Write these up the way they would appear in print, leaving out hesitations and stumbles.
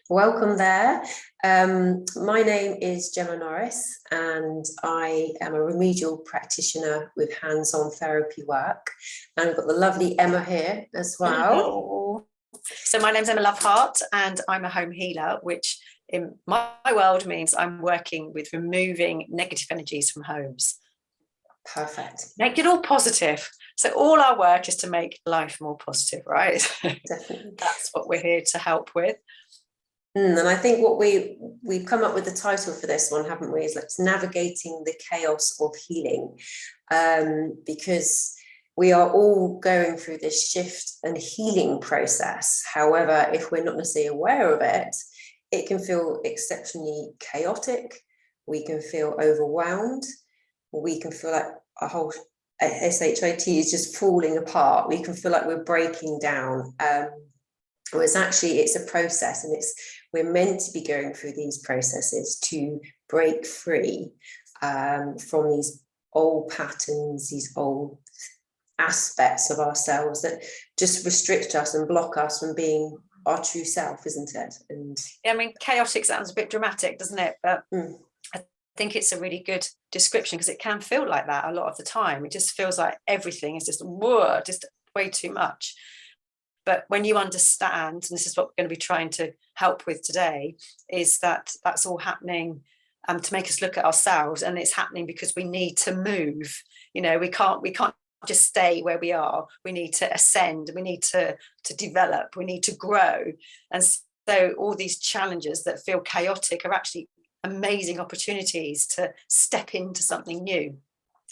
Welcome there. My name is Gemma Norris, and I am a remedial practitioner with hands-on therapy work. And we've got the lovely Emma here as well. Hello. So my name's Emma Loveheart, and I'm a home healer, which in my world means I'm working with removing negative energies from homes. Perfect. Make it all positive. So all our work is to make life more positive, right? Definitely. That's what we're here to help with. And I think what we've come up with the title for this one, haven't we, is like navigating the chaos of healing, because we are all going through this shift and healing process. However, if we're not necessarily aware of it, it can feel exceptionally chaotic. We can feel overwhelmed. We can feel like our whole SHIT is just falling apart. We can feel like we're breaking down. Whereas actually it's a process, and we're meant to be going through these processes to break free from these old patterns, these old aspects of ourselves that just restrict us and block us from being our true self, isn't it? And yeah, I mean, chaotic sounds a bit dramatic, doesn't it? But I think it's a really good description, because it can feel like that a lot of the time. It just feels like everything is just way too much. But when you understand, and this is what we're going to be trying to help with today, is that that's all happening to make us look at ourselves, and it's happening because we need to move. You know, we can't just stay where we are. We need to ascend. We need to develop. We need to grow. And so all these challenges that feel chaotic are actually amazing opportunities to step into something new,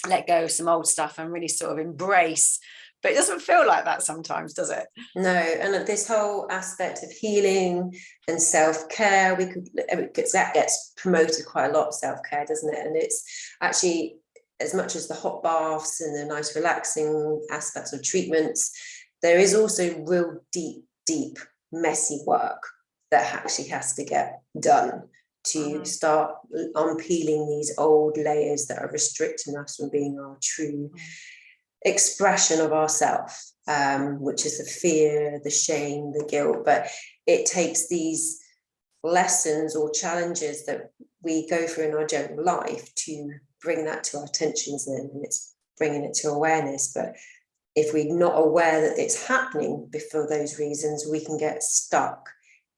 let go of some old stuff, and really sort of embrace. But it doesn't feel like that sometimes, does it? No, and this whole aspect of healing and self-care, because that gets promoted quite a lot, self-care, doesn't it? And it's actually, as much as the hot baths and the nice relaxing aspects of treatments, there is also real deep, messy work that actually has to get done to start unpeeling these old layers that are restricting us from being our true expression of ourself, which is the fear, the shame, the guilt. But it takes these lessons or challenges that we go through in our general life to bring that to our attention, and it's bringing it to awareness. But if we're not aware that it's happening for those reasons, we can get stuck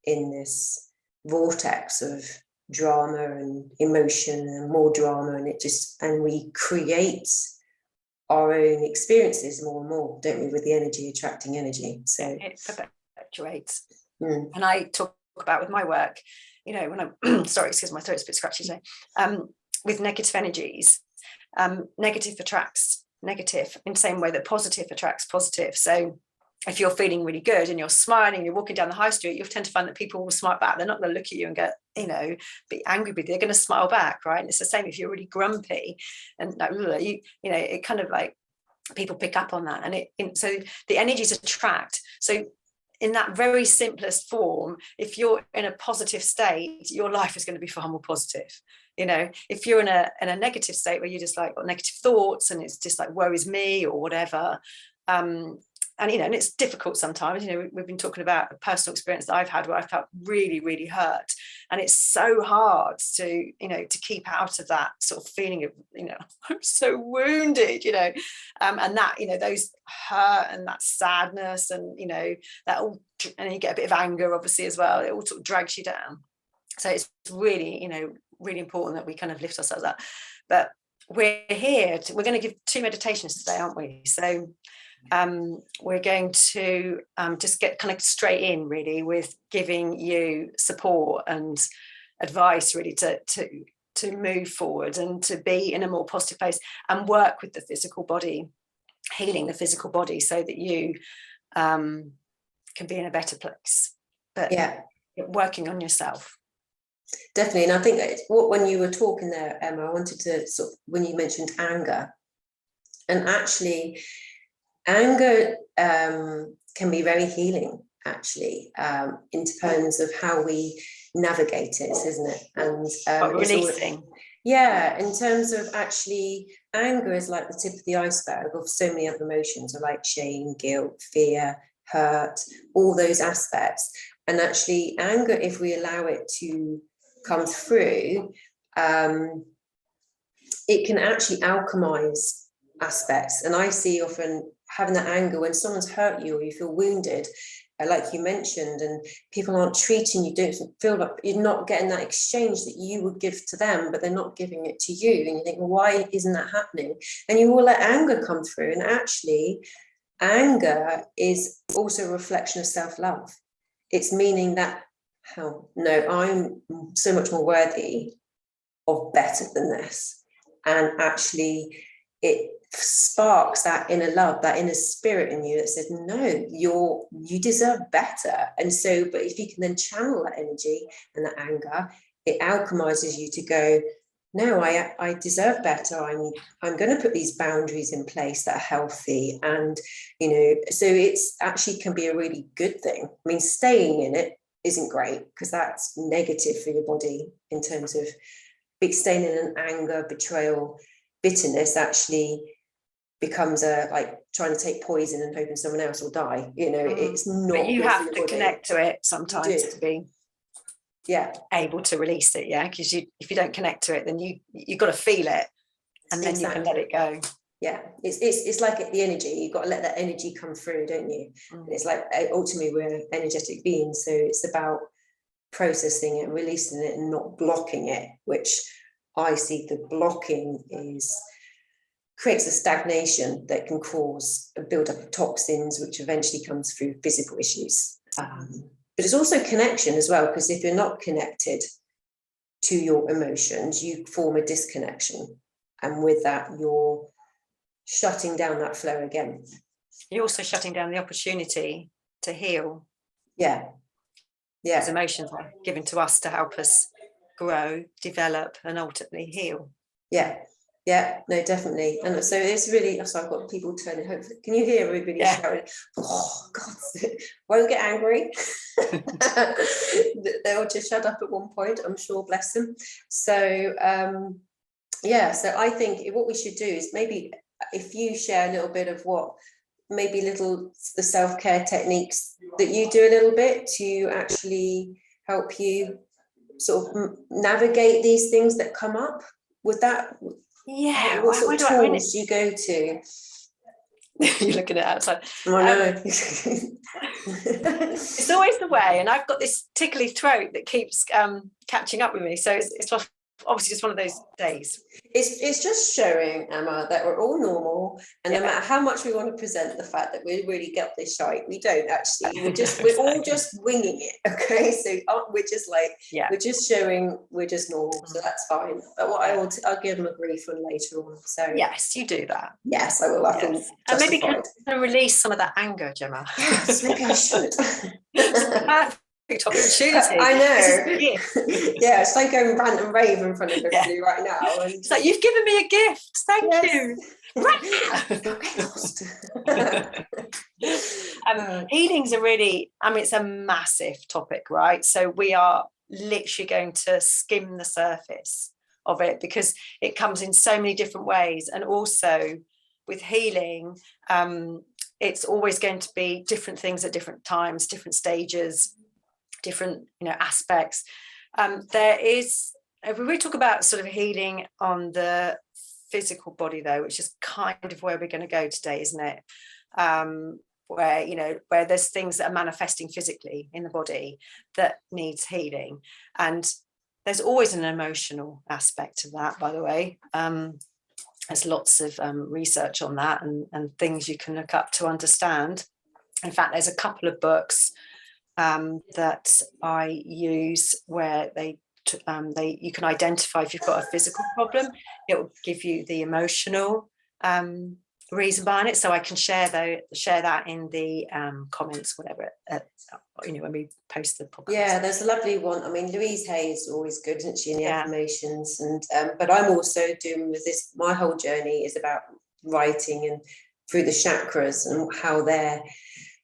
in this vortex of drama and emotion and more drama, and we create our own experiences more and more, don't we, with the energy attracting energy. So it perpetuates. And I talk about with my work, you know, when I'm sorry, excuse my throat's a bit scratchy today, with negative energies, negative attracts negative in the same way that positive attracts positive. So if you're feeling really good and you're smiling, you're walking down the high street, you'll tend to find that people will smile back. They're not going to look at you and get, you know, be angry with you. They're going to smile back, right? And it's the same if you're really grumpy and like, you know, it kind of like people pick up on that, and so the energies attract. So in that very simplest form, if you're in a positive state, your life is going to be far more positive. You know, if you're in a negative state where you just like got negative thoughts and it's just like woe is me or whatever, and you know, and it's difficult sometimes. You know, we've been talking about a personal experience that I've had where I felt really, really hurt, and it's so hard to, you know, to keep out of that sort of feeling of, you know, I'm so wounded, you know, and that, you know, those hurt and that sadness, and you know, that all, and you get a bit of anger obviously as well. It all sort of drags you down. So it's really, you know, really important that we kind of lift ourselves up. But we're here. We're going to give 2 meditations today, aren't we? So we're going to just get kind of straight in really with giving you support and advice really to move forward and to be in a more positive place and work with the physical body, healing the physical body so that you can be in a better place. But yeah, working on yourself. Definitely. And I think when you were talking there, Emma, I wanted to sort of, when you mentioned anger, and actually anger can be very healing, actually, in terms of how we navigate it, isn't it? And releasing. In terms of actually, anger is like the tip of the iceberg of so many other emotions, like shame, guilt, fear, hurt, all those aspects. And actually anger, if we allow it to come through, it can actually alchemize aspects. And I see often having that anger when someone's hurt you or you feel wounded, like you mentioned, and people aren't treating you, don't feel like you're not getting that exchange that you would give to them, but they're not giving it to you. And you think, well, why isn't that happening? And you will let anger come through. And actually, anger is also a reflection of self-love. It's meaning that, oh, no, I'm so much more worthy of better than this. And actually, it sparks that inner love, that inner spirit in you that says, no, you deserve better. And so, but if you can then channel that energy and that anger, it alchemizes you to go, no, I deserve better. I'm going to put these boundaries in place that are healthy. And, you know, so it's actually can be a really good thing. I mean, staying in it isn't great because that's negative for your body in terms of staying in an anger, betrayal, bitterness actually becomes like trying to take poison and hoping someone else will die. You know, it's not. But you have to connect to it sometimes to be able to release it. Yeah, because if you don't connect to it, then you've got to feel it, and then you can let it go. Yeah, it's like the energy. You've got to let that energy come through, don't you? And it's like ultimately we're energetic beings, so it's about processing it, releasing it, and not blocking it. Which I see the blocking creates a stagnation that can cause a build-up of toxins, which eventually comes through physical issues. But it's also connection as well, because if you're not connected to your emotions, you form a disconnection. And with that, you're shutting down that flow again. You're also shutting down the opportunity to heal. Yeah. Because emotions are given to us to help us grow, develop, and ultimately heal. Yeah, no, definitely. And so it's really, so I've got people turning, hopefully, can you hear everybody shouting, oh, God, won't get angry. They'll just shut up at one point, I'm sure, bless them. So, so I think what we should do is maybe if you share a little bit of the self-care techniques that you do a little bit to actually help you sort of navigate these things that come up. Would that... Yeah, what sort of tools do you go to? You're looking at it outside. I know. It's always the way, and I've got this tickly throat that keeps catching up with me. So it's obviously just one of those days. It's just showing, Emma, that we're all normal, and no matter how much we want to present the fact that we really get this shite, we don't actually. We're all just winging it. Okay, so we're just like we're just showing we're just normal, so that's fine. But I'll give them a brief one later on. So yes, you do that. Yes, I will. I feel justified. And maybe can release some of that anger, Gemma. Yes, maybe I should. Opportunity. I know. Yeah, it's like going rant and rave in front of everybody right now. And it's like, you've given me a gift. Thank you. Healing's it's a massive topic, right? So we are literally going to skim the surface of it because it comes in so many different ways. And also with healing, it's always going to be different things at different times, different stages, different aspects. If we talk about sort of healing on the physical body though, which is kind of where we're going to go today, isn't it? Where there's things that are manifesting physically in the body that needs healing, and there's always an emotional aspect to that, by the way. There's lots of research on that and things you can look up to understand. In fact, there's a couple of books that I use where you can identify if you've got a physical problem. It will give you the emotional reason behind it, so I can share that in the comments, whatever, when we post the podcast. Yeah, there's a lovely one. I mean, Louise Hay is always good, isn't she, in the affirmations? And but I'm also doing with this, my whole journey is about writing and through the chakras and how they're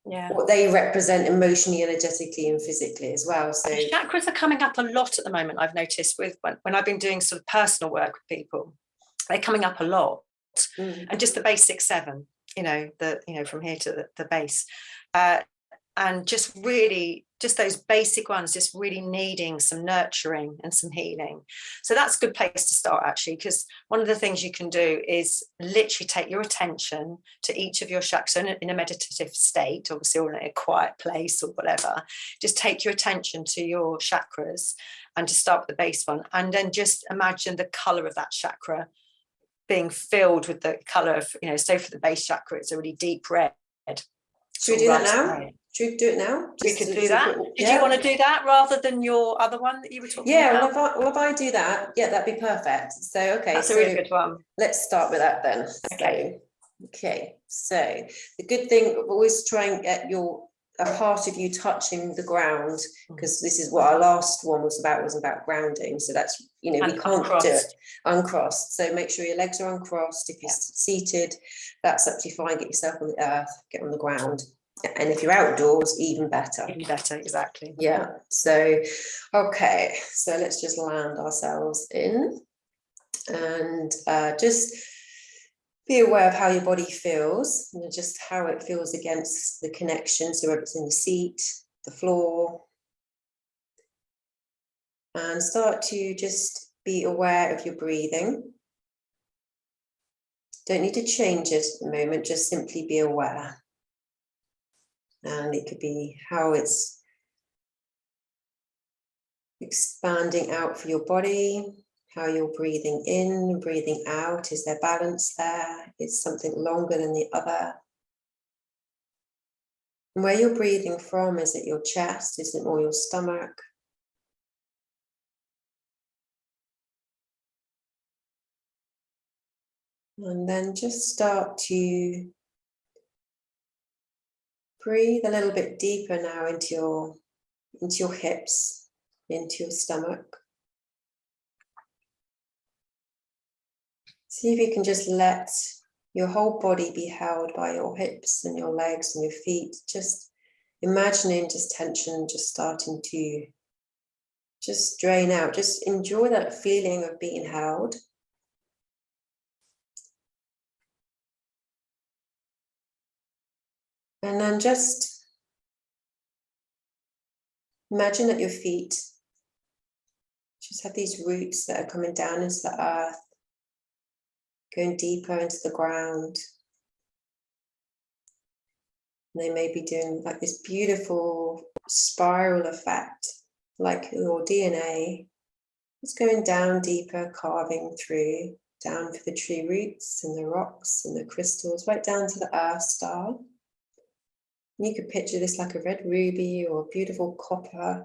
what they represent emotionally, energetically, and physically as well. So chakras are coming up a lot at the moment. I've noticed with when I've been doing sort of personal work with people, they're coming up a lot. And just the basic 7, from here to the base. and just really, just those basic ones, just really needing some nurturing and some healing. So that's a good place to start, actually, because one of the things you can do is literally take your attention to each of your chakras. So in a meditative state, obviously, or in a quiet place or whatever, just take your attention to your chakras, and to start with the base one, and then just imagine the color of that chakra being filled with the color of, so for the base chakra, it's a really deep red. Should we do that now? Should we do it now? We could do that. Did you want to do that rather than your other one that you were talking about? Well, if I do that, that'd be perfect. So, okay. That's a really good one. Let's start with that then. Okay. So the good thing, always try and get a part of you touching the ground, because this is what our last one was about grounding. So that's, we can't do it uncrossed. So make sure your legs are uncrossed. If you're seated, that's absolutely fine. Get yourself on the earth, get on the ground. And if you're outdoors, even better. Even better, exactly. Yeah. So, okay. So let's just land ourselves in, and just be aware of how your body feels, and just how it feels against the connection. So whether it's in the seat, the floor, and start to just be aware of your breathing. Don't need to change it at the moment, just simply be aware. And it could be how it's expanding out for your body, how you're breathing in and breathing out. Is there balance there? Is something longer than the other? And where you're breathing from, is it your chest? Is it more your stomach? And then just start to breathe a little bit deeper now into your hips, into your stomach. See if you can just let your whole body be held by your hips and your legs and your feet. Just imagining just tension just starting to just drain out. Just enjoy that feeling of being held. And then just imagine that your feet just have these roots that are coming down into the earth, going deeper into the ground. And they may be doing like this beautiful spiral effect, like your DNA. It's going down deeper, carving through, down for the tree roots and the rocks and the crystals, right down to the earth star. You could picture this like a red ruby or a beautiful copper.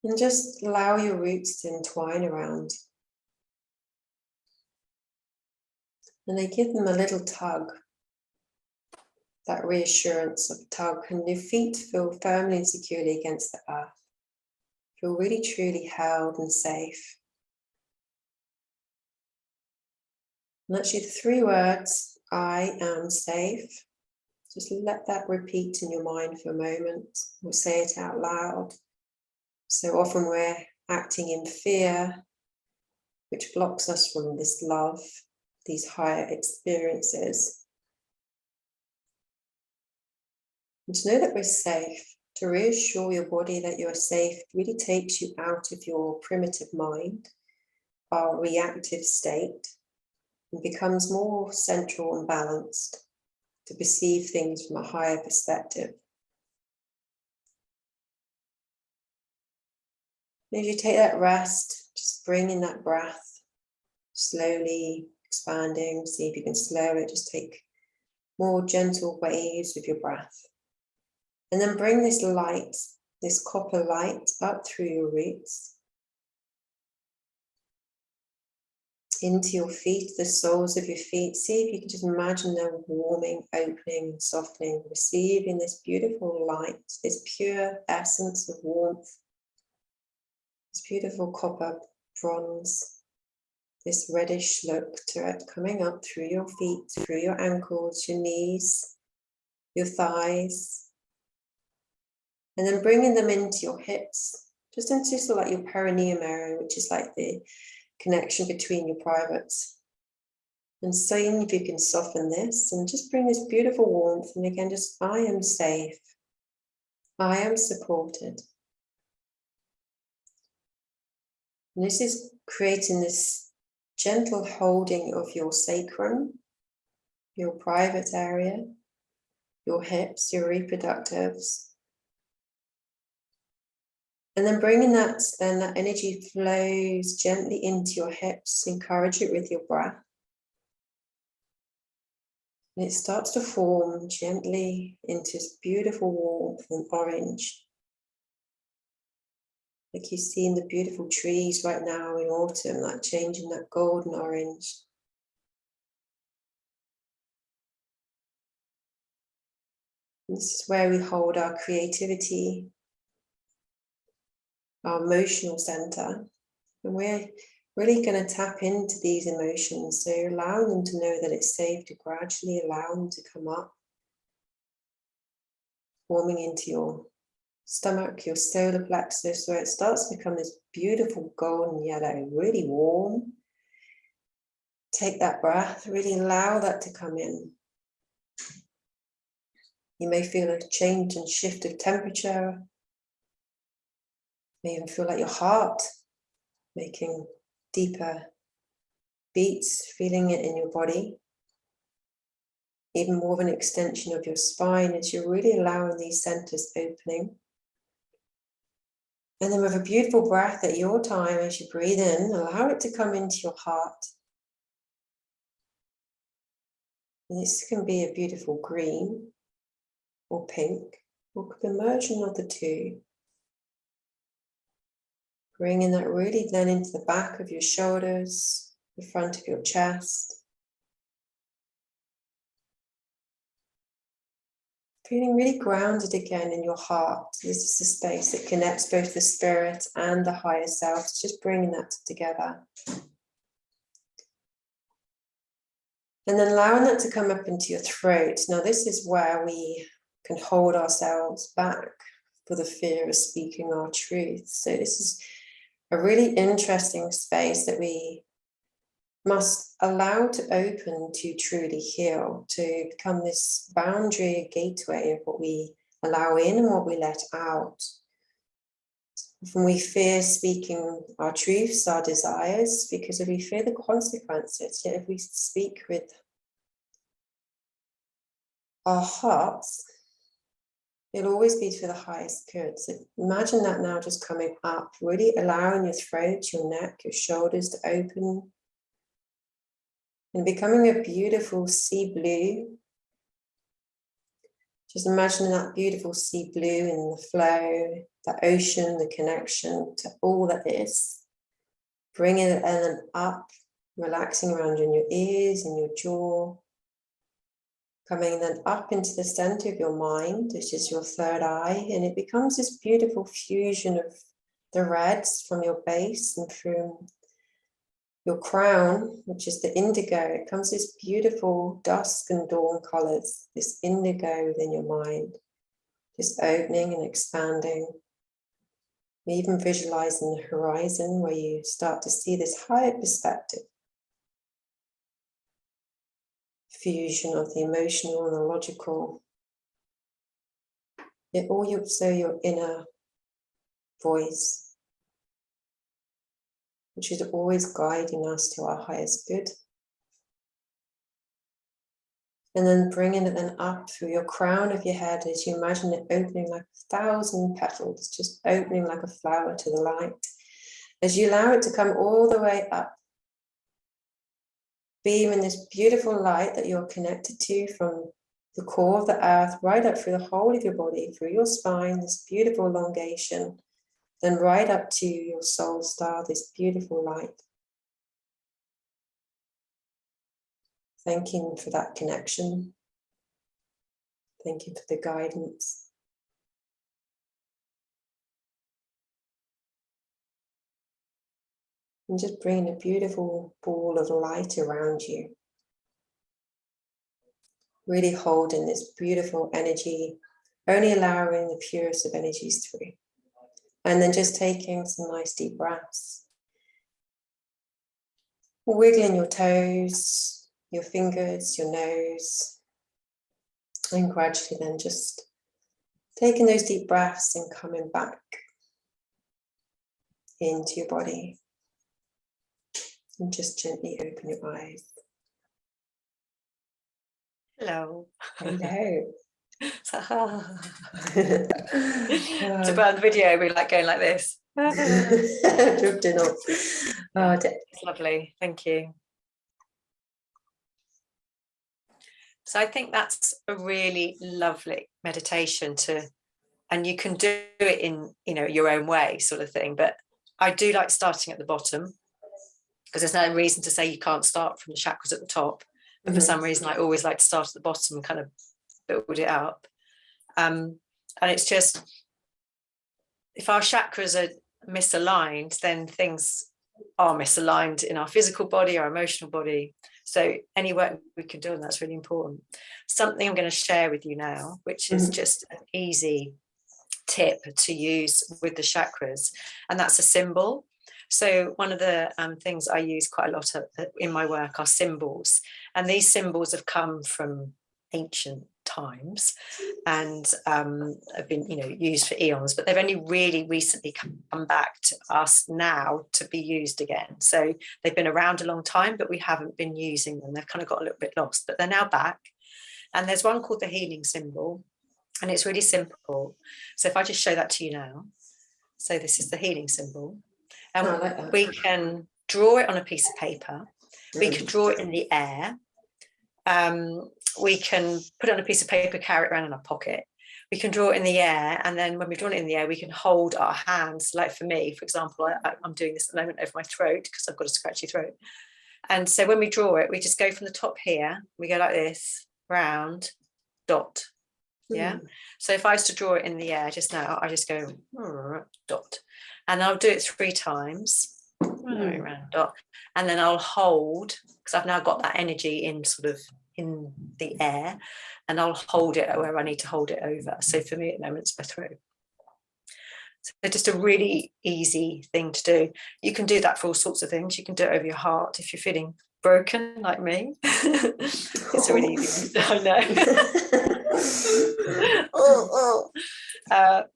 And just allow your roots to entwine around. And they give them a little tug, that reassurance of tug, and your feet feel firmly and securely against the earth. Feel really truly held and safe. And actually the 3 words, I am safe. Just let that repeat in your mind for a moment. We'll say it out loud. So often we're acting in fear, which blocks us from this love, these higher experiences. And to know that we're safe, to reassure your body that you're safe, really takes you out of your primitive mind, our reactive state, and becomes more central and balanced to perceive things from a higher perspective. As you take that rest, just bring in that breath, slowly expanding. See if you can slow it, just take more gentle waves with your breath. And then bring this light, this copper light, up through your roots, into your feet, the soles of your feet. See if you can just imagine them warming, opening, and softening, receiving this beautiful light, this pure essence of warmth, this beautiful copper bronze, this reddish look to it, coming up through your feet, through your ankles, your knees, your thighs. And then bringing them into your hips, just into sort of like your perineum area, which is like the connection between your privates. And seeing if you can soften this and just bring this beautiful warmth. And again, just, I am safe. I am supported. And this is creating this gentle holding of your sacrum, your private area, your hips, your reproductives. And then bringing that, then that energy flows gently into your hips. Encourage it with your breath. And it starts to form gently into this beautiful warmth and orange. Like you see in the beautiful trees right now in autumn, like changing that golden orange. And this is where we hold our creativity, our emotional center. And we're really going to tap into these emotions. So you're allowing them to know that it's safe to gradually allow them to come up, forming into your stomach, your solar plexus, where it starts to become this beautiful golden yellow, really warm. Take that breath, really allow that to come in. You may feel a change and shift of temperature. You may even feel like your heart making deeper beats, feeling it in your body. Even more of an extension of your spine as you're really allowing these centers opening. And then with a beautiful breath at your time, as you breathe in, allow it to come into your heart. And this can be a beautiful green or pink, or could be a merging of the two. Bringing that really then into the back of your shoulders, the front of your chest. Feeling really grounded again in your heart. This is the space that connects both the spirit and the higher self. It's just bringing that together. And then allowing that to come up into your throat. Now this is where we can hold ourselves back for the fear of speaking our truth. So this is a really interesting space that we must allow to open to truly heal, to become this boundary, gateway of what we allow in and what we let out. Often we fear speaking our truths, our desires, because we fear the consequences. Yet if we speak with our hearts, it'll always be for the highest good. So imagine that now just coming up, really allowing your throat, your neck, your shoulders to open, and becoming a beautiful sea blue. Just imagine that beautiful sea blue in the flow, the ocean, the connection to all that is. Bringing it then up, relaxing around in your ears and your jaw. Coming then up into the center of your mind, which is your third eye, and it becomes this beautiful fusion of the reds from your base and from your crown, which is the indigo. It comes this beautiful dusk and dawn colors, this indigo within your mind, just opening and expanding. Even visualizing the horizon where you start to see this higher perspective. Fusion of the emotional and the logical. Yet all your inner voice, which is always guiding us to our highest good. And then bringing it then up through your crown of your head as you imagine it opening like 1,000 petals, just opening like a flower to the light. As you allow it to come all the way up, beaming this beautiful light that you're connected to from the core of the earth, right up through the whole of your body, through your spine, this beautiful elongation, then right up to your soul star, this beautiful light. Thanking for that connection. Thanking for the guidance. And just bringing a beautiful ball of light around you. Really holding this beautiful energy, only allowing the purest of energies through. And then just taking some nice deep breaths. Wiggling your toes, your fingers, your nose, and gradually then just taking those deep breaths and coming back into your body. And just gently open your eyes. Hello. Hello. To burn the video, we like going like this. Drifting off. Oh, it's lovely. Thank you. So I think that's a really lovely meditation and you can do it in, your own way sort of thing. But I do like starting at the bottom, because there's no reason to say you can't start from the chakras at the top. But for some reason, I always like to start at the bottom and kind of build it up. And it's just, if our chakras are misaligned, then things are misaligned in our physical body, our emotional body. So any work we can do, and that's really important. Something I'm going to share with you now, which is just an easy tip to use with the chakras, and that's a symbol. So one of the things I use quite a lot in my work are symbols, and these symbols have come from ancient times and have been used for eons, but they've only really recently come back to us now to be used again. So they've been around a long time, but we haven't been using them. They've kind of got a little bit lost, but they're now back. And there's one called the healing symbol, and it's really simple. So if I just show that to you now. So this is the healing symbol, and like we can draw it on a piece of paper. We can draw it in the air. We can put it on a piece of paper, carry it around in our pocket. We can draw it in the air, and then when we've drawn it in the air, we can hold our hands. Like for me, for example, I'm doing this at the moment over my throat because I've got a scratchy throat. And so when we draw it, we just go from the top here, we go like this, round, dot. Yeah. So if I was to draw it in the air just now, I just go dot, and I'll do it 3 times. Round dot, and then I'll hold, because I've now got that energy in sort of in the air, and I'll hold it where I need to hold it over. So for me at the moment it's my throat. So just a really easy thing to do. You can do that for all sorts of things. You can do it over your heart if you're feeling broken like me. It's a really easy thing. I know.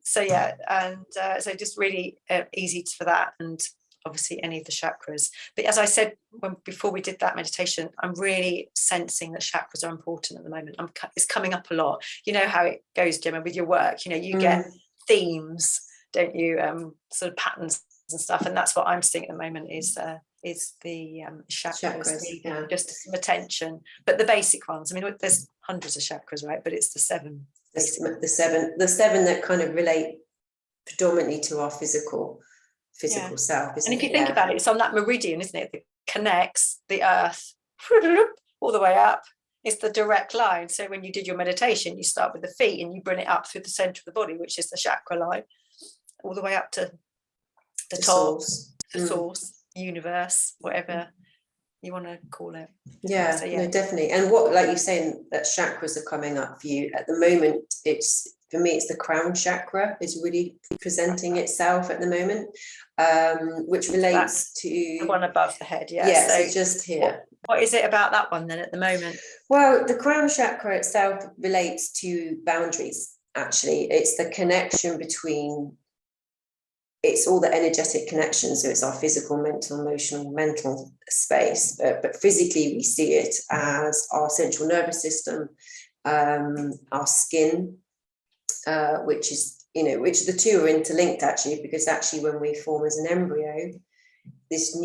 So yeah, and so just really easy for that, and obviously any of the chakras. But as I said before we did that meditation, I'm really sensing that chakras are important at the moment. It's coming up a lot. You know how it goes, Gemma, with your work. You get themes, don't you? Sort of patterns and stuff, and that's what I'm seeing at the moment is the chakras needing just some attention. But the basic ones. I mean, there's hundreds of chakras, right? But it's the 7. The 7 that kind of relate predominantly to our physical self, isn't it? And if you think about it, it's on that meridian, isn't it, that connects the earth all the way up. It's the direct line. So when you did your meditation, you start with the feet and you bring it up through the center of the body, which is the chakra line, all the way up to the top, the source, universe, whatever you want to call it. Yeah, no, definitely. And what, like you're saying, that chakras are coming up for you at the moment, for me, it's the crown chakra is really presenting itself at the moment, which relates to the one above the head. So just here. What is it about that one then at the moment? Well, the crown chakra itself relates to boundaries. Actually, it's the connection between. It's all the energetic connections. So it's our physical, mental, emotional, mental space. But physically, we see it as our central nervous system, our skin. Which the 2 are interlinked actually, because actually when we form as an embryo, this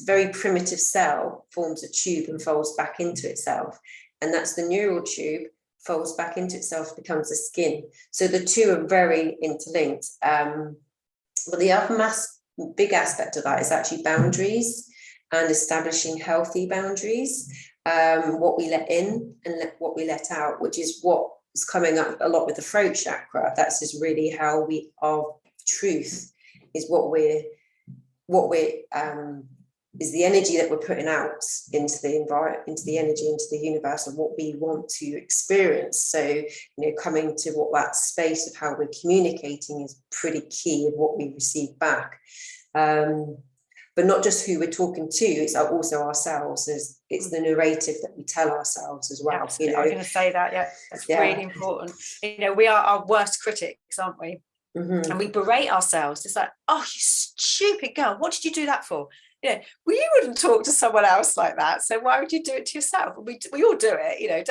very primitive cell forms a tube and folds back into itself, and that's the neural tube folds back into itself, becomes the skin. So the 2 are very interlinked. But the other big aspect of that is actually boundaries and establishing healthy boundaries, what we let in and what we let out, which is what is coming up a lot with the throat chakra. That's just really how our truth is is the energy that we're putting out into the environment, into the energy, into the universe, and what we want to experience. So, coming to what that space of how we're communicating is pretty key of what we receive back. but not just who we're talking to, it's also ourselves. It's the narrative that we tell ourselves as well. Absolutely. You know, I was going to say that. Yeah, that's really important. You know, we are our worst critics, aren't we? Mm-hmm. And we berate ourselves. It's like, oh, you stupid girl, what did you do that for? Yeah, well, you wouldn't talk to someone else like that, so why would you do it to yourself? We all do it, you know.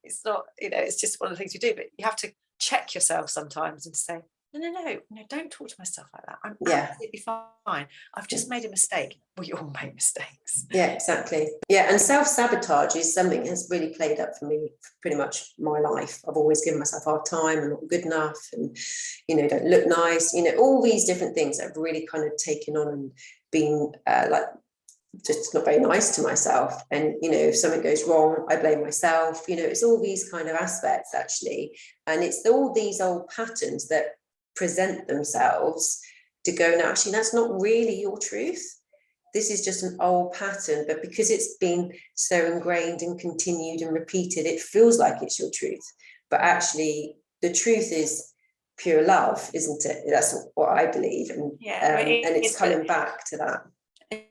It's not, you know, it's just one of the things you do, but you have to check yourself sometimes and say, no, don't talk to myself like that. I'm absolutely fine. I've just made a mistake. We all make mistakes. Yeah, exactly. Yeah, and self-sabotage is something that's really played up for me for pretty much my life. I've always given myself a hard time and not good enough, and, you know, don't look nice, you know, all these different things that have really kind of taken on and been like just not very nice to myself. And, you know, if something goes wrong, I blame myself. You know, it's all these kind of aspects actually, and it's all these old patterns that present themselves to go, no, actually that's not really your truth. This is just an old pattern, but because it's been so ingrained and continued and repeated, it feels like it's your truth. But actually the truth is pure love, isn't it? That's what I believe. And and it's coming back to that.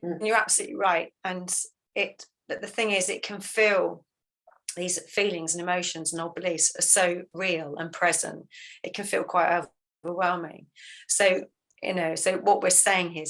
And you're absolutely right. And the thing is, it can feel, these feelings and emotions and old beliefs are so real and present, it can feel quite overwhelming. So, you know, so what we're saying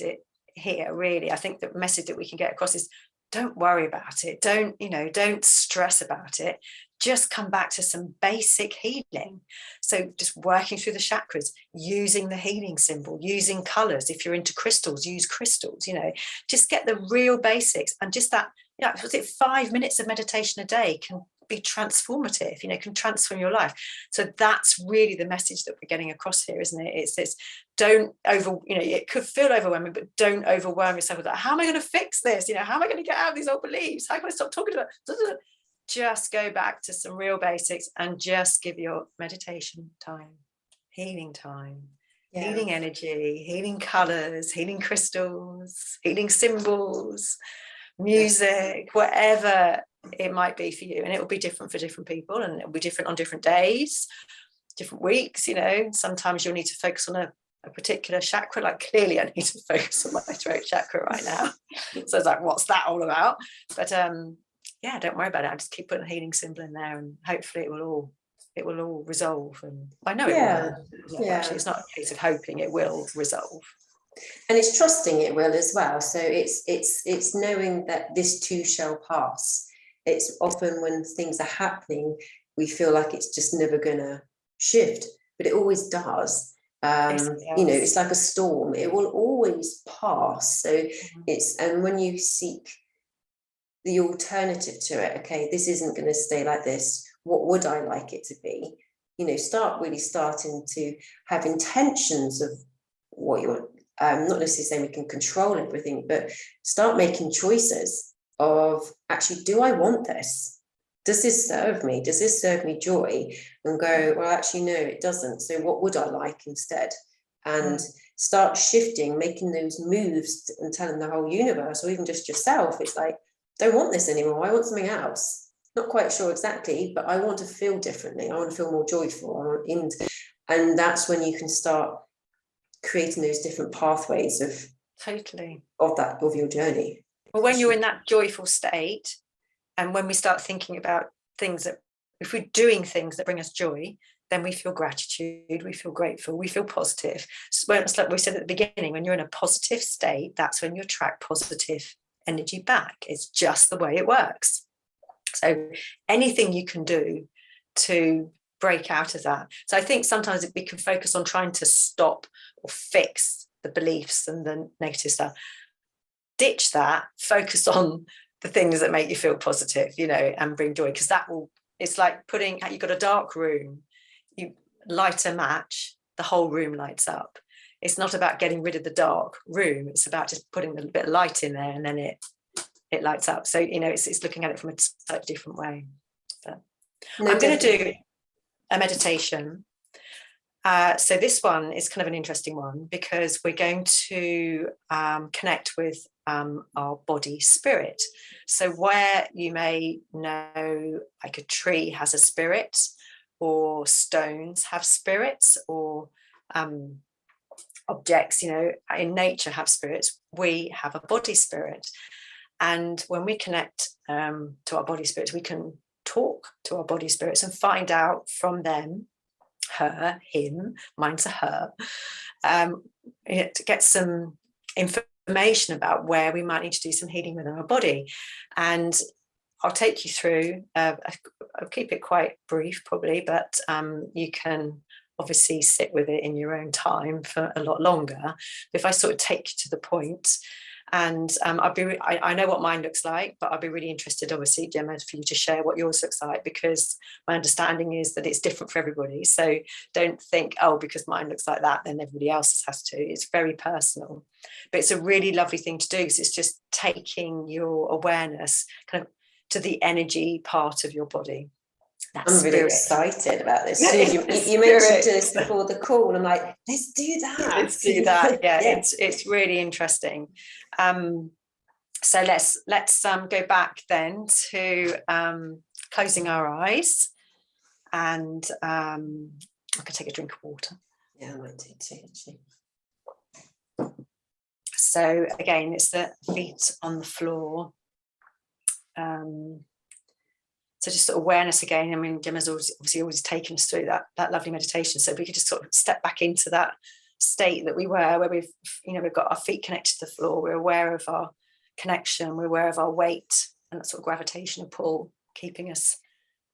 here really, I think the message that we can get across is, don't worry about it, don't stress about it, just come back to some basic healing. So just working through the chakras, using the healing symbol, using colors. If you're into crystals, use crystals, you know, just get the real basics. And just that, you know, was it 5 minutes of meditation a day can be transformative, you know, can transform your life. So that's really the message that we're getting across here, isn't it? It's this, don't you know, it could feel overwhelming, but don't overwhelm yourself with that. How am I going to fix this? You know, how am I going to get out of these old beliefs? How can I stop talking about it? Just go back to some real basics and just give your meditation time, healing energy, healing colors, healing crystals, healing symbols, music, whatever it might be for you. And it will be different for different people, and it will be different on different days, different weeks. You know, sometimes you'll need to focus on a particular chakra. Like, clearly I need to focus on my throat chakra right now. So it's like, what's that all about? But yeah, don't worry about it. I just keep putting a healing symbol in there, and hopefully it will all resolve. And I know it will. Actually, it's not a case of hoping, it will resolve. And it's trusting it will as well. So it's knowing that this too shall pass. It's often when things are happening, we feel like it's just never gonna shift, but it always does. You know, it's like a storm, it will always pass. So it's, and when you seek the alternative to it, okay, this isn't going to stay like this, what would I like it to be? You know, starting to have intentions of what you want. Not necessarily saying we can control everything, but start making choices of, actually, do I want this? Does this serve me? Does this serve me joy? And go, well, actually, no, it doesn't. So what would I like instead? And start shifting, making those moves and telling the whole universe, or even just yourself, it's like, don't want this anymore. I want something else. Not quite sure exactly, but I want to feel differently. I want to feel more joyful. And that's when you can start creating those different pathways of your journey. Well, when you're in that joyful state, and when we start thinking about things that, if we're doing things that bring us joy, then we feel gratitude, we feel grateful, we feel positive. So it's like we said at the beginning, when you're in a positive state, that's when you attract positive energy back. It's just the way it works. So anything you can do to break out of that. So I think sometimes we can focus on trying to stop or fix the beliefs and the negative stuff. Ditch that, focus on the things that make you feel positive, you know, and bring joy, because that will, it's like you've got a dark room, you light a match, the whole room lights up. It's not about getting rid of the dark room, it's about just putting a bit of light in there, and then it lights up. So, you know, it's looking at it from a slightly different way. But I'm going to do a meditation. So this one is kind of an interesting one, because we're going to connect with our body spirit. So where you may know, like, a tree has a spirit, or stones have spirits, or objects, you know, in nature have spirits, we have a body spirit. And when we connect to our body spirits, we can talk to our body spirits and find out from them, her, him, mine's a her, to get some information about where we might need to do some healing within our body. And I'll take you through, I'll keep it quite brief probably, but you can obviously sit with it in your own time for a lot longer. But if I sort of take you to the point, and I know what mine looks like, but I'll be really interested, obviously, Gemma, for you to share what yours looks like, because my understanding is that it's different for everybody. So don't think, oh, because mine looks like that, then everybody else's has to. It's very personal, but it's a really lovely thing to do, because it's just taking your awareness kind of to the energy part of your body. I'm really excited about this. You mentioned this before the call. I'm like, let's do that. Let's do that. Yeah, yeah. It's really interesting. So let's go back then to closing our eyes, and I can take a drink of water. Yeah, I might do too, actually. So again, it's the feet on the floor. So just awareness again. I mean, Gemma's obviously always taken us through that lovely meditation. So if we could just sort of step back into that state that we were, where we've got our feet connected to the floor. We're aware of our connection. We're aware of our weight and that sort of gravitational pull, keeping us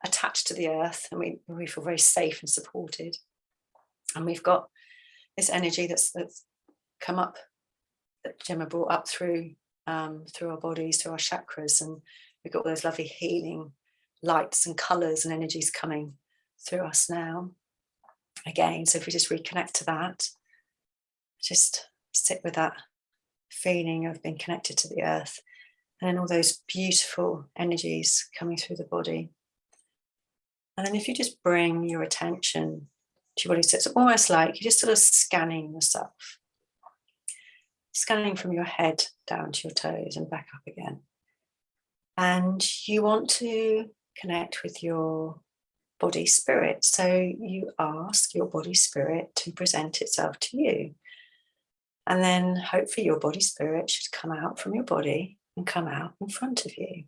attached to the earth. And we feel very safe and supported. And we've got this energy that's come up, that Gemma brought up through our bodies, through our chakras. And we've got all those lovely healing lights and colours and energies coming through us now. Again, so if we just reconnect to that, just sit with that feeling of being connected to the earth, and then all those beautiful energies coming through the body. And then if you just bring your attention to your body, so it's almost like you're just sort of scanning yourself, scanning from your head down to your toes and back up again. And you want to connect with your body spirit. So you ask your body spirit to present itself to you. And then hopefully your body spirit should come out from your body and come out in front of you.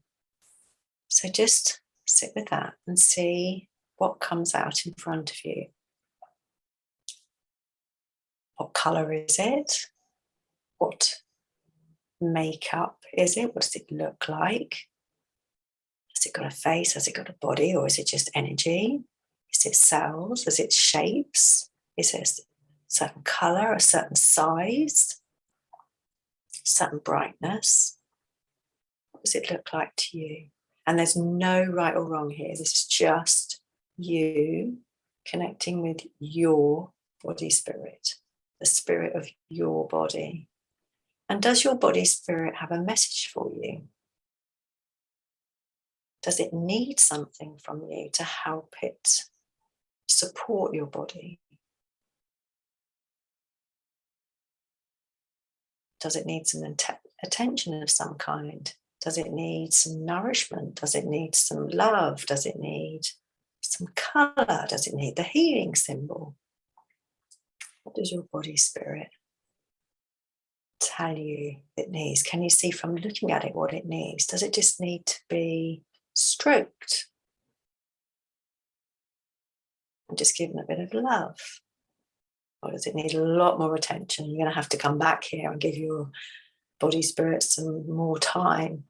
So just sit with that and see what comes out in front of you. What colour is it? What makeup is it? What does it look like? Has it got a face? Has it got a body? Or is it just energy? Is it cells? Is it shapes? Is it a certain colour, a certain size, certain brightness? What does it look like to you? And there's no right or wrong here. This is just you connecting with your body spirit, the spirit of your body. And does your body spirit have a message for you? Does it need something from you to help it support your body? Does it need some attention of some kind? Does it need some nourishment? Does it need some love? Does it need some colour? Does it need the healing symbol? What does your body spirit tell you it needs? Can you see from looking at it what it needs? Does it just need to be stroked and just given a bit of love? Or does it need a lot more attention? You're going to have to come back here and give your body spirit some more time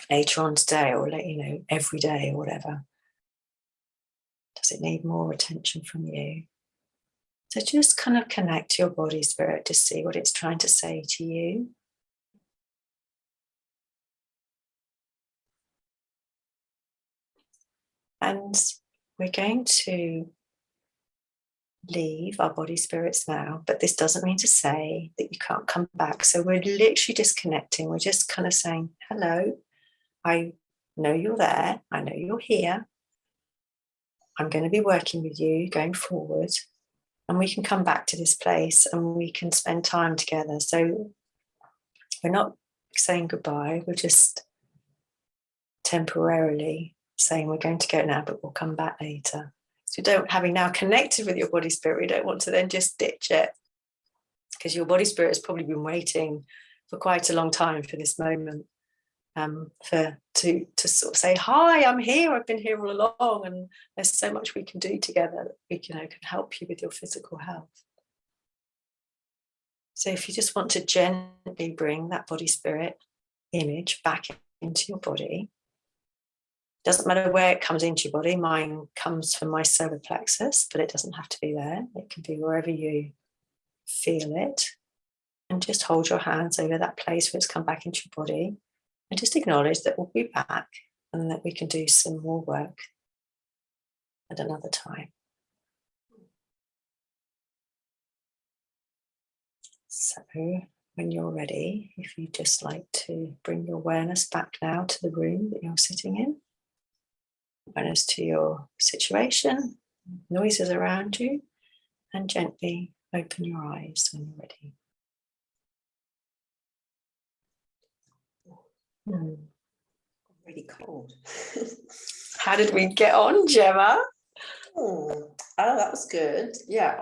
later on today, or every day or whatever. Does it need more attention from you? So just kind of connect to your body spirit to see what it's trying to say to you. And we're going to leave our body spirits now, but this doesn't mean to say that you can't come back. So we're literally disconnecting. We're just kind of saying, hello, I know you're there. I know you're here. I'm going to be working with you going forward. And we can come back to this place and we can spend time together. So we're not saying goodbye. We're just temporarily saying we're going to go now, but we'll come back later. So having now connected with your body spirit, we don't want to then just ditch it. because your body spirit has probably been waiting for quite a long time for this moment, to sort of say, hi, I'm here, I've been here all along, and there's so much we can do together that we can help you with your physical health. So if you just want to gently bring that body spirit image back into your body, doesn't matter where it comes into your body. Mine comes from my solar plexus, but it doesn't have to be there. It can be wherever you feel it. And just hold your hands over that place where it's come back into your body, and just acknowledge that we'll be back and that we can do some more work at another time. So when you're ready, if you just like to bring your awareness back now to the room that you're sitting in, awareness to your situation, noises around you, and gently open your eyes when you're ready. Really cold. How did we get on, Gemma? Oh, that was good. Yeah,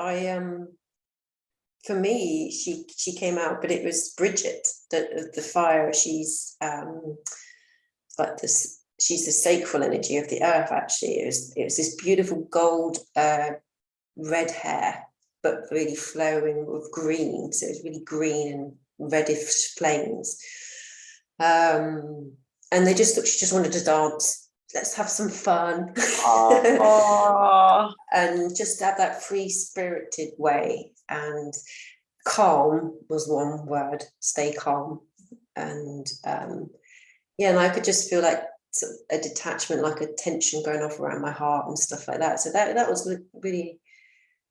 for me, she came out, but it was Bridget, the fire. She's like this. She's the sacral energy of the earth. Actually, it was this beautiful gold red hair, but really flowing with green. So it was really green and reddish flames. And she just wanted to dance. Let's have some fun. And just have that free-spirited way. And calm was one word. Stay calm. And and I could just feel like sort of a detachment, like a tension going off around my heart and stuff like that. So that was really,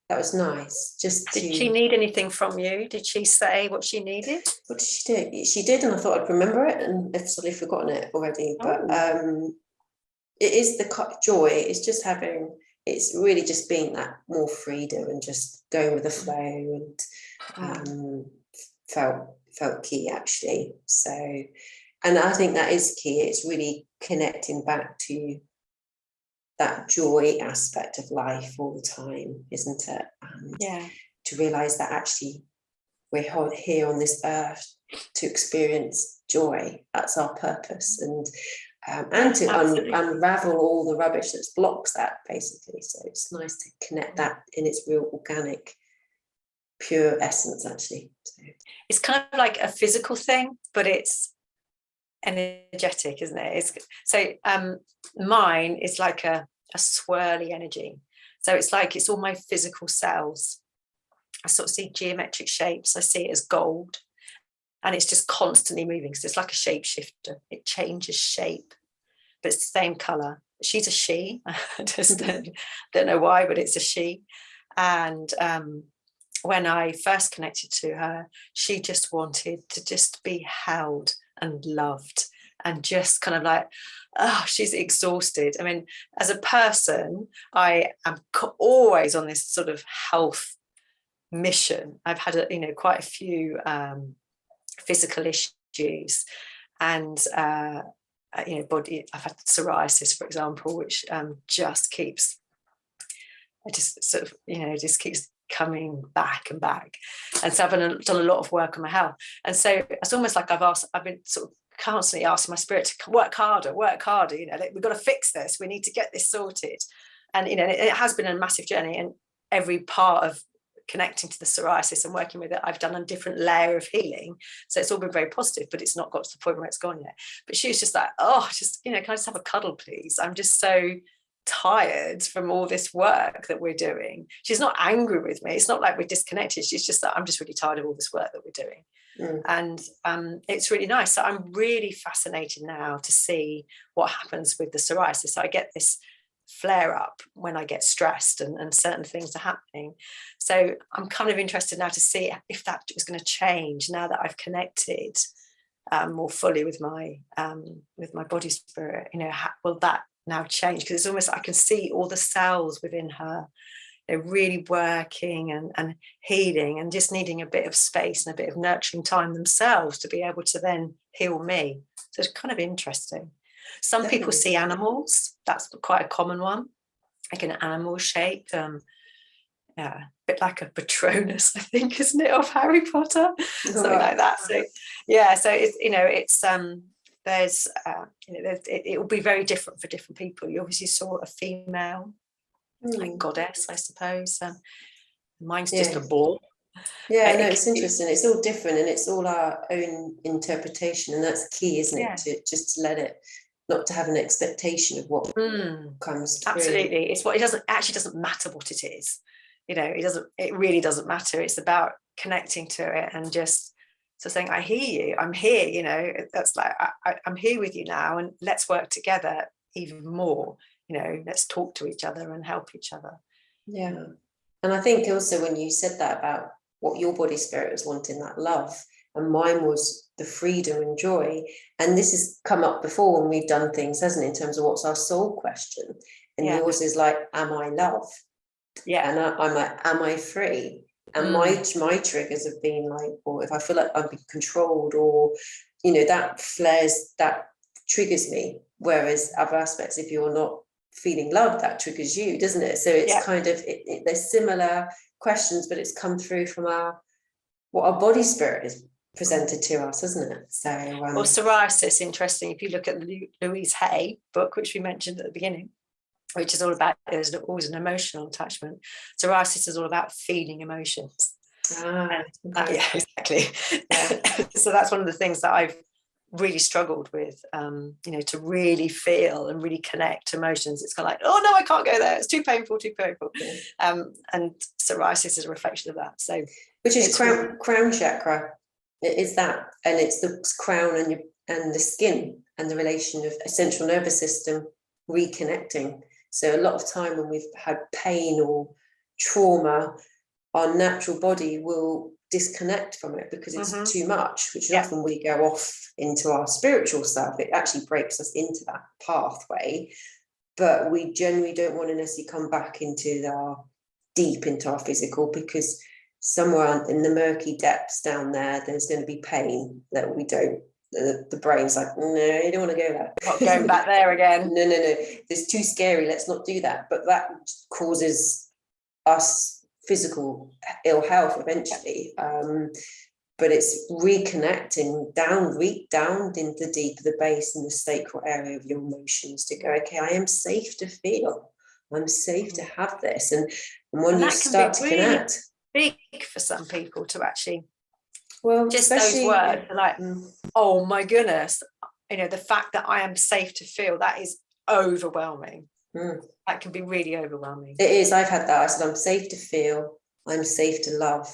that was nice. Did she need anything from you? Did she say what she needed? What did she do? She did, and I thought I'd remember it, and I've suddenly forgotten it already. But it is the joy. It's just it's really just being that more freedom and just going with the flow, and felt key actually. So, and I think that is key. It's really connecting back to that joy aspect of life all the time, isn't it? To realize that actually we're here on this earth to experience joy. That's our purpose, and to unravel all the rubbish that blocks that, basically. So it's nice to connect that in its real organic, pure essence, actually. So it's kind of like a physical thing, but it's energetic, isn't it? Mine is like a swirly energy. So it's like it's all my physical cells. I sort of see geometric shapes. I see it as gold, and it's just constantly moving. So it's like a shapeshifter. It changes shape, but it's the same color. She's a she. I just don't know why, but it's a she. And when I first connected to her, she just wanted to just be held and loved, and just kind of like, oh, she's exhausted. I mean, as a person, I am always on this sort of health mission. I've had quite a few physical issues, and body. I've had psoriasis, for example, which just keeps coming back and back. And so I've done a lot of work on my health, and so it's almost like I've been sort of constantly asking my spirit to work harder. We've got to fix this, we need to get this sorted. And it has been a massive journey, and every part of connecting to the psoriasis and working with it, I've done a different layer of healing. So it's all been very positive, but it's not got to the point where it's gone yet. But she was just like, oh, can I just have a cuddle, please? I'm just so tired from all this work that we're doing. She's not angry with me. It's not like we're disconnected. She's just like, I'm just really tired of all this work that we're doing. And it's really nice. So I'm really fascinated now to see what happens with the psoriasis. So I get this flare up when I get stressed and certain things are happening. So I'm kind of interested now to see if that is going to change now that I've connected more fully with my body spirit. Will that now change? Because it's almost, I can see all the cells within her, they're really working and healing, and just needing a bit of space and a bit of nurturing time themselves to be able to then heal me. So it's kind of interesting. Some people see animals. That's quite a common one, like an animal shape. yeah, a bit like a Patronus, I think, isn't it, of Harry Potter, something like that. So yeah, so it's, you know, it's there's you know, it will be very different for different people. You obviously saw a female, like goddess, I suppose. Mine's just a ball. Yeah, no, it's interesting. It's all different, and it's all our own interpretation, and that's key, isn't it? To just let it, not to have an expectation of what comes through. Absolutely, it's what it doesn't matter what it is. You know, it really doesn't matter. It's about connecting to it and just saying, I hear you, I'm here. You know, that's like, I'm here with you now, and let's work together even more. You know, let's talk to each other and help each other. Yeah, and I think also when you said that about what your body spirit was wanting, that love, and mine was the freedom and joy. And this has come up before when we've done things, hasn't it, in terms of what's our soul question. And yours is like, am I loved? Yeah. And I'm like, am I free? And my triggers have been like, or if I feel like I'm being controlled, or, you know, that triggers me. Whereas other aspects, if you're not feeling loved, that triggers you, doesn't it? So it's kind of, there's similar questions, but it's come through from what our body spirit is presented to us, isn't it? So well, psoriasis, interesting. If you look at the Louise Hay book, which we mentioned at the beginning, which is all about, there's always an emotional attachment. Psoriasis is all about feeling emotions. Yeah, exactly. Yeah. So that's one of the things that I've really struggled with, you know, to really feel and really connect to emotions. It's kind of like, oh no, I can't go there, it's too painful. And psoriasis is a reflection of that. So which is crown chakra, it is that, and it's the crown and the skin and the relation of a central nervous system reconnecting. So a lot of time when we've had pain or trauma, our natural body will disconnect from it because it's too much, which is often we go off into our spiritual self. It actually breaks us into that pathway, but we generally don't want to necessarily come back into our physical, because somewhere in the murky depths down there's going to be pain that we don't. The brain's like, no, you don't want to go there. Not going back there again. No, it's too scary, let's not do that. But that causes us physical ill health eventually. But it's reconnecting down into the base and the sacral area of your emotions to go, okay, I am safe to feel, I'm safe to have this. And when you start to connect, big for some people to actually, well, just those words are like, oh my goodness, you know, the fact that I am safe to feel, that is overwhelming. That can be really overwhelming. It is. I've had that. I said, I'm safe to feel, I'm safe to love,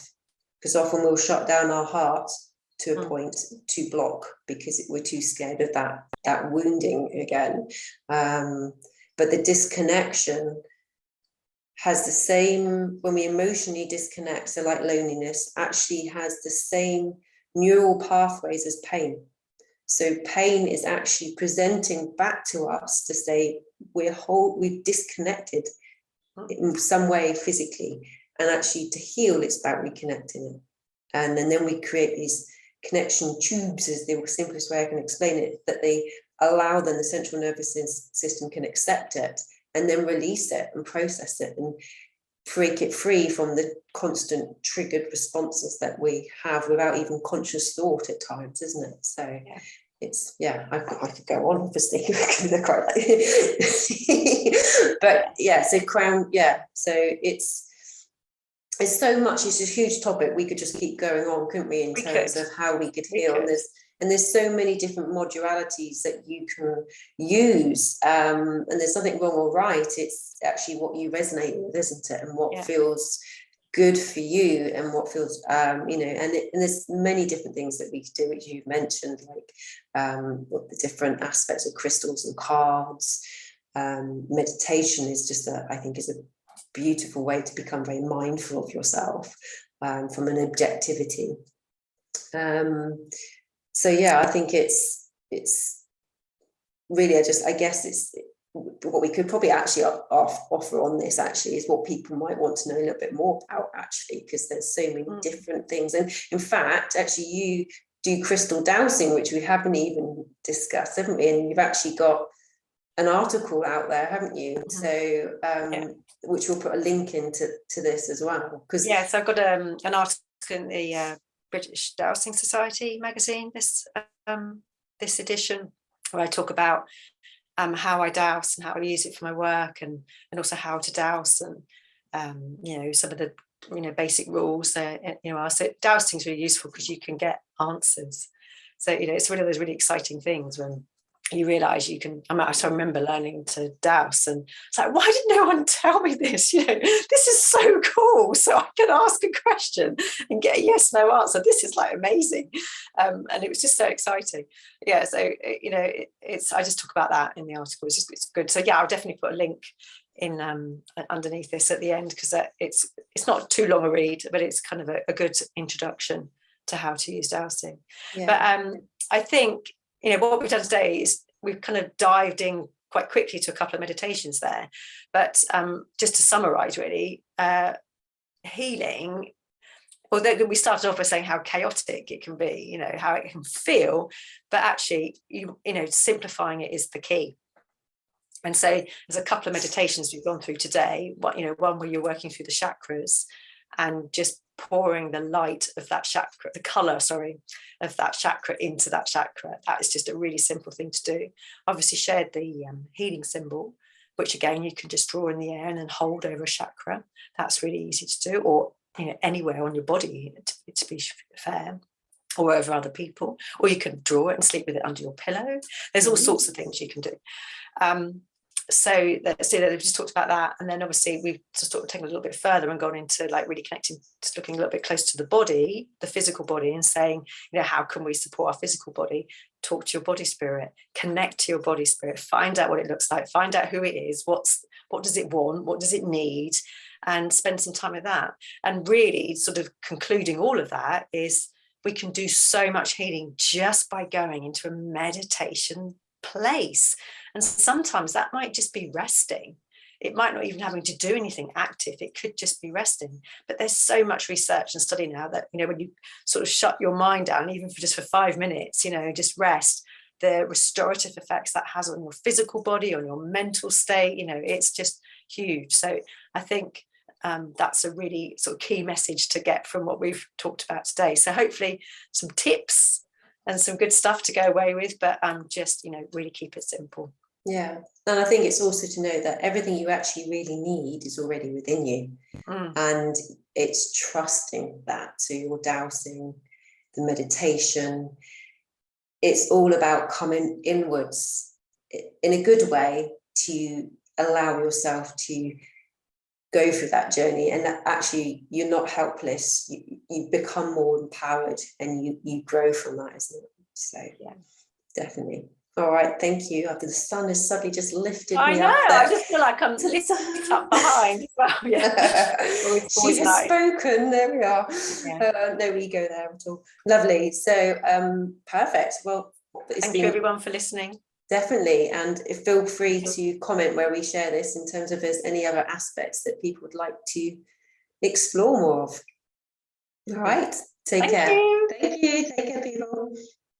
because often we'll shut down our hearts to a point to block because we're too scared of that wounding again. But the disconnection has the same, when we emotionally disconnect, so like loneliness actually has the same neural pathways as pain. So pain is actually presenting back to us to say we've disconnected in some way physically, and actually to heal, it's about reconnecting it. And then we create these connection tubes, is the simplest way I can explain it, that they allow then the central nervous system can accept it and then release it and process it and break it free from the constant triggered responses that we have without even conscious thought at times, isn't it? So it's, I could go on, obviously, they're quite like but so crown, so it's so much, it's a huge topic. We could just keep going on, couldn't we, in terms of how we could heal. And there's so many different modularities that you can use, and there's nothing wrong or right. It's actually what you resonate with, isn't it? And what feels good for you, and what feels, you know, and there's many different things that we could do, which you've mentioned, like what the different aspects of crystals and cards. Meditation is just I think is a beautiful way to become very mindful of yourself, from an objectivity. So I think it's really, I guess it's what we could probably actually offer on this actually is what people might want to know a little bit more about, actually, because there's so many different things. And in fact, actually, you do crystal dowsing, which we haven't even discussed, haven't we? And you've actually got an article out there, haven't you? So which we'll put a link into this as well, because so I've got an article in the British Dowsing Society magazine this edition, where I talk about how I douse and how I use it for my work, and also how to douse, and some of the basic rules. So dowsing is really useful because you can get answers. So it's one of those really exciting things when you realise you can. I remember learning to douse, and it's like, why did no one tell me this? This is so cool. So I can ask a question and get a yes/no answer. This is like amazing, and it was just so exciting. Yeah. So it's. I just talk about that in the article. It's good. So yeah, I'll definitely put a link in underneath this at the end, because it's not too long a read, but it's kind of a good introduction to how to use dowsing. Yeah. But I think. What we've done today is we've kind of dived in quite quickly to a couple of meditations there. But just to summarise, really, healing, although we started off by saying how chaotic it can be, how it can feel, but actually, simplifying it is the key. And so there's a couple of meditations we've gone through today. One where you're working through the chakras and just pouring the light of that chakra, the colour, of that chakra into that chakra. That is just a really simple thing to do. Obviously shared the healing symbol, which again, you can just draw in the air and then hold over a chakra. That's really easy to do, or anywhere on your body, to be fair, or over other people, or you can draw it and sleep with it under your pillow. There's all sorts of things you can do. So we've just talked about that, and then obviously we've just sort of taken a little bit further and gone into like really connecting, just looking a little bit close to the body, the physical body, and saying, how can we support our physical body? Talk to your body spirit, connect to your body spirit, find out what it looks like, find out who it is, what does it want, what does it need, and spend some time with that. And really sort of concluding all of that is we can do so much healing just by going into a meditation place. And sometimes that might just be resting. It might not even having to do anything active. It could just be resting. But there's so much research and study now that, when you sort of shut your mind down, even for 5 minutes, just rest, the restorative effects that has on your physical body, on your mental state, it's just huge. So I think that's a really sort of key message to get from what we've talked about today. So hopefully some tips and some good stuff to go away with, but just, really keep it simple. Yeah. And I think it's also to know that everything you actually really need is already within you. And it's trusting that. So your dowsing, the meditation, it's all about coming inwards in a good way to allow yourself to go through that journey, and that actually you're not helpless. You become more empowered, and you grow from that, isn't it? So yeah, definitely. All right, thank you. The sun has suddenly just lifted me up there. I just feel like I'm lit up behind. Well, yeah. She has spoken. There we are. Yeah. No ego there at all. Lovely. So perfect. Well, thank you everyone for listening. Definitely, and feel free to comment where we share this in terms of if there's any other aspects that people would like to explore more of. All right, take care. Thank you. Thank you. Take care, people.